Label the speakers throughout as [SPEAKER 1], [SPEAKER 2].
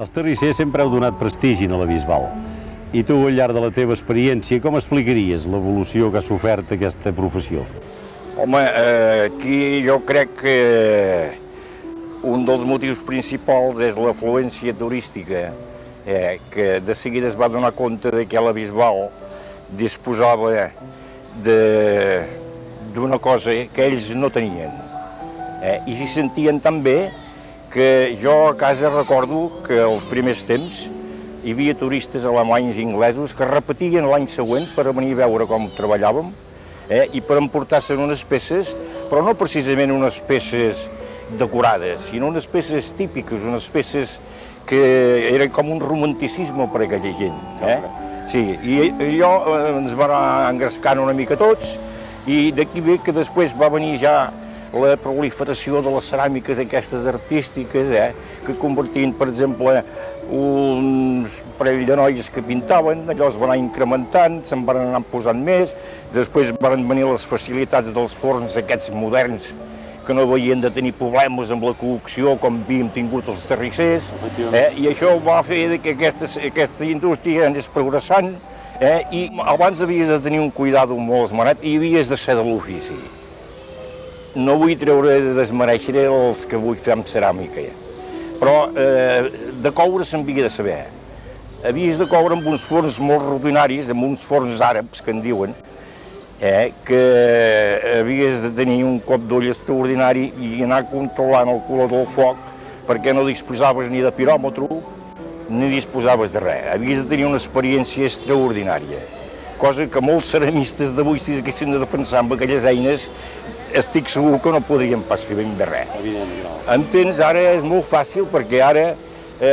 [SPEAKER 1] Els terrissers sempre heu donat prestigi a la Bisbal. I tu, al llarg de la teva experiència, com explicaries l'evolució que ha sofert aquesta professió?
[SPEAKER 2] Home, aquí jo crec que un dels motius principals és l'afluència turística, que de seguida es va donar compte de que la Bisbal disposava d'una cosa que ells no tenien. I s'hi sentien tan bé que jo a casa recordo que als primers temps hi havia turistes alemanys i inglesos que repetien l'any següent per venir a veure com treballàvem i per emportar-se'n unes peces, però no precisament unes peces decorades, sinó unes peces típiques, unes peces que eren com un romanticisme per a aquella gent. Sí, i allò ens va engrescant una mica tots, i d'aquí ve que després va venir ja la proliferació de les ceràmiques aquestes artístiques, que convertien, per exemple, uns parell de noies que pintaven, allò es va anar incrementant, se'n van anar posant més, després van venir les facilitats dels forns aquests moderns, que no havien de tenir problemes amb la cocció com havíem tingut els terrissers, i això va fer que aquesta indústria anés progressant, i abans havies de tenir un cuidado molt esmerat i havies de ser de l'ofici. No vull treure de desmereixer els que vull fer amb ceràmica, però de coure se'n havia de saber. Havies de coure amb uns forns molt rudinaris, amb uns forns àrabs, que en diuen, que havies de tenir un cop d'ull extraordinari i anar controlant el color del foc perquè no disposaves ni de piròmetre ni disposaves de res. Havies de tenir una experiència extraordinària, cosa que molts ceramistes d'avui, si haguessin de defensar amb aquelles eines, estic segur que no podríem pas fer ben bé res. Entens? Ara és molt fàcil perquè ara,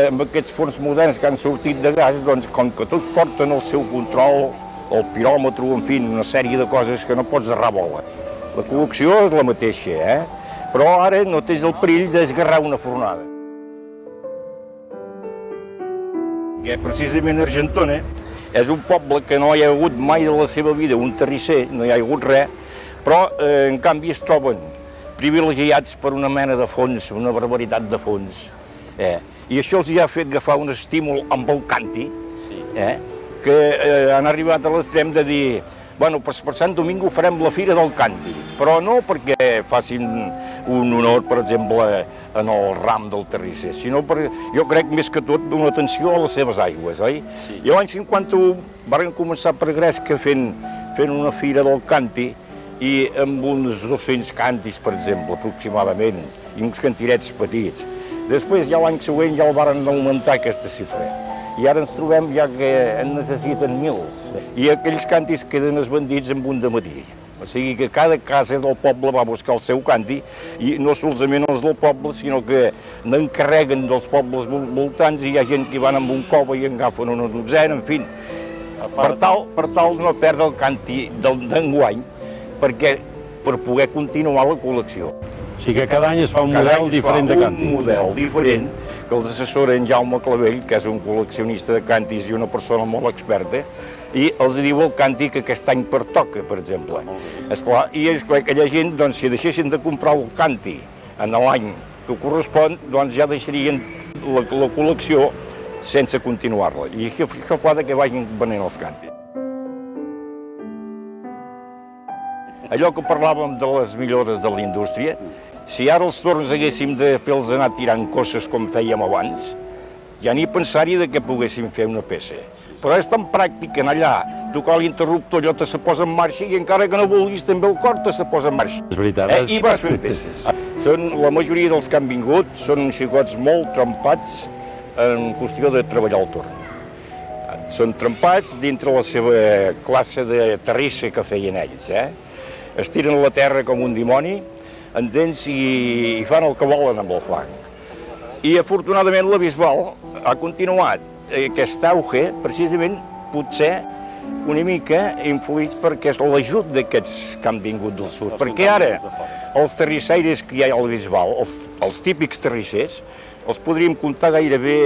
[SPEAKER 2] amb aquests forns moderns que han sortit de gas, doncs com que tots porten el seu control, el piròmetre, en fi, una sèrie de coses que no pots errar bola. La col·lecció és la mateixa, però ara no tens el perill d'esgarrar una fornada. Precisament Argentona és un poble que no hi ha hagut mai de la seva vida un terrisser, no hi ha hagut res, però en canvi es troben privilegiats per una mena de fons, una barbaritat de fons. I això els ha fet agafar un estímul amb el canti, que han arribat a l'extrem de dir bueno, per Sant Domingo farem la Fira del Canti, però no perquè facin un honor, per exemple, en el ram del terrisser, sinó perquè jo crec més que tot una atenció a les seves aigües, oi? Sí. I l'any 51 van començar per Gresca fent una Fira del Canti i amb uns 200 cantis, per exemple, aproximadament, i uns cantirets petits. Després, ja l'any següent, ja el varen augmentar aquesta xifra. I ara ens trobem ja que en necessiten mils. I aquells cantis queden esbandits amb un dematí. O sigui que cada casa del poble va buscar el seu canti, i no solament els del poble, sinó que n'encarreguen dels pobles voltants i hi ha gent que van amb un cova i en agafen una dotzena, en fi. Per tal no perdre el canti d'enguany, per poder continuar la col·lecció.
[SPEAKER 1] O sigui que cada any es fa un model diferent de canti.
[SPEAKER 2] Un model diferent, que els assessora en Jaume Clavell, que és un col·leccionista de cantis i una persona molt experta, i els diu el canti que aquest any pertoca, per exemple. Esclar, i és clar que aquella gent, doncs, si deixessin de comprar el canti en l'any que correspon, doncs ja deixarien la col·lecció sense continuar-la. I això fa que vagin venent els cantis. Allò que parlàvem de les millores de la indústria, si ara els torns haguéssim de fer-los anar tirant coses com fèiem abans, ja ni pensar-hi que poguéssim fer una peça. Però és tan pràctic que allà tocar l'interruptor, allò te se posa en marxa i encara que no vulguis també el cor te se posa en marxa.
[SPEAKER 1] És veritat.
[SPEAKER 2] I vas fent peces. La majoria dels que han vingut són xicots molt trempats en qüestió de treballar al torn. Són trempats dintre la seva classe de terrissa que feien ells. Estiren la terra com un dimoni, entens, i fan el que volen amb el fang. I afortunadament la Bisbal ha continuat aquest auge, precisament potser una mica influïts perquè és l'ajut d'aquests que han vingut del sud. Perquè ara els terrissaires que hi ha a la Bisbal, els típics terrissers, els podríem comptar gairebé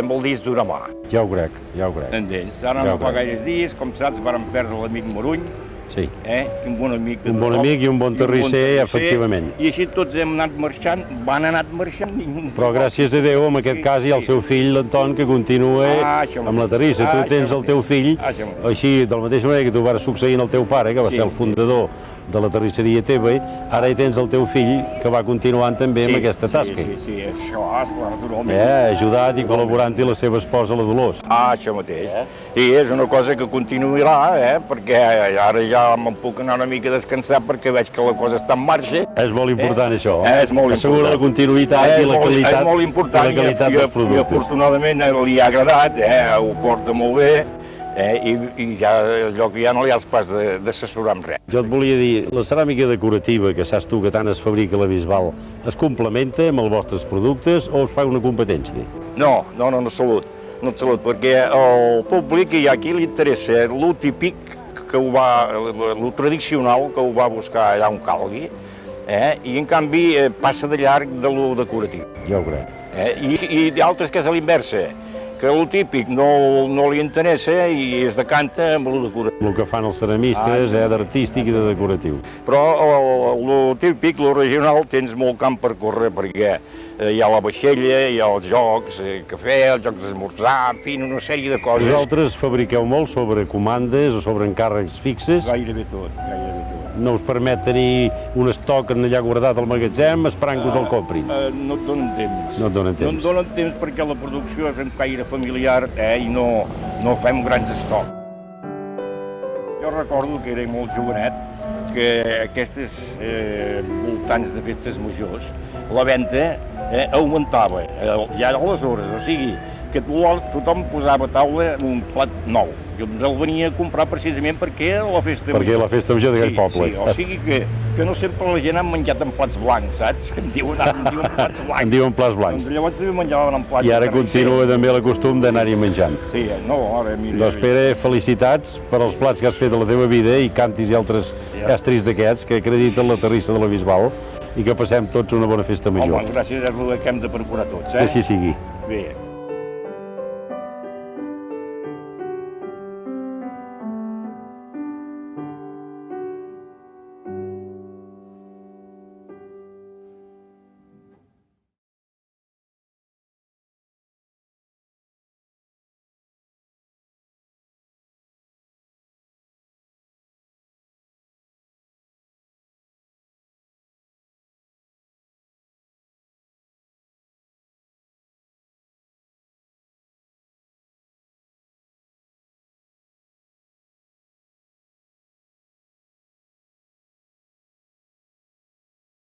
[SPEAKER 2] amb el disc d'una mà.
[SPEAKER 1] Ja ho crec, ja ho crec.
[SPEAKER 2] Entens? Ara no fa gaires dies, com saps, vàrem perdre l'amic Moruny,
[SPEAKER 1] Sí.
[SPEAKER 2] I un bon amic.
[SPEAKER 1] Un bon amic i un bon terrisser, efectivament.
[SPEAKER 2] I així tots hem anat marxant, van anat marxant.
[SPEAKER 1] Però gràcies a Déu, en aquest cas, hi ha el seu fill, l'Anton, que continua amb la terrissa. Tu tens el teu fill, així, de la mateixa manera que tu vas succeint el teu pare, que va ser el fundador de la terrisseria teva, ara hi tens el teu fill, que va continuant també amb aquesta tasca.
[SPEAKER 2] Sí, això, esclar, naturalment.
[SPEAKER 1] Ajudat i col·laborant-hi la seva esposa, la Dolors.
[SPEAKER 2] Això mateix. I és una cosa que continuarà, perquè ara ja me'n puc anar una mica a descansar perquè veig que la cosa està en marxa.
[SPEAKER 1] És molt important això.
[SPEAKER 2] És molt important.
[SPEAKER 1] Assegura la continuïtat i la qualitat,
[SPEAKER 2] és molt important,
[SPEAKER 1] dels productes.
[SPEAKER 2] I afortunadament li ha agradat, ho porta molt bé, i ja allò que ja no li has pas d'assessorar amb res.
[SPEAKER 1] Jo et volia dir, la ceràmica decorativa, que saps tu que tant es fabrica a la Bisbal, es complementa amb els vostres productes o us fa una competència?
[SPEAKER 2] No, en salut, perquè al públic i aquí li interessa lo típic, lo tradicional que ho va buscar allà on calgui, i en canvi passa de llarg de lo decoratiu.
[SPEAKER 1] Ja ho crec.
[SPEAKER 2] I d'altres que és a l'inversa, que el típic no li interessa i es decanta amb el decoratiu.
[SPEAKER 1] El que fan els ceramistes, d'artístic i de decoratiu.
[SPEAKER 2] Però el típic, el regional, tens molt camp per córrer, perquè hi ha la vaixella, hi ha els jocs, cafè, els jocs d'esmorzar, en fi, una sèrie de coses.
[SPEAKER 1] Vosaltres fabriqueu molt sobre comandes o sobre encàrrecs fixes?
[SPEAKER 2] Gairebé tot, gairebé tot.
[SPEAKER 1] No us permet tenir un estoc allà guardat al magatzem esperant que us el comprin?
[SPEAKER 2] No et donen temps.
[SPEAKER 1] No et donen temps.
[SPEAKER 2] No et donen temps perquè la producció és un caire familiar i no fem grans estocs. Jo recordo que era molt jovenet, que aquestes voltants de festes majors, la venda augmentava ja aleshores, o sigui, que tothom posava a taula un plat nou. Jo el venia a comprar precisament perquè era la festa major.
[SPEAKER 1] Perquè era la festa major d'aquell poble.
[SPEAKER 2] Sí, o sigui que no sempre la gent ha menjat en plats blancs, saps? Que em diuen plats blancs.
[SPEAKER 1] En diuen plats blancs.
[SPEAKER 2] Doncs llavors també menjaven en plats.
[SPEAKER 1] I ara continua també el costum d'anar-hi menjant.
[SPEAKER 2] Sí, ara mira...
[SPEAKER 1] Doncs Pere, felicitats per als plats que has fet a la teva vida i cantis i altres estris d'aquests que acrediten la terrissa de la Bisbal i que passem tots una bona festa major.
[SPEAKER 2] Home, gràcies, és el que hem de procurar tots.
[SPEAKER 1] Que així sigui.
[SPEAKER 2] Bé.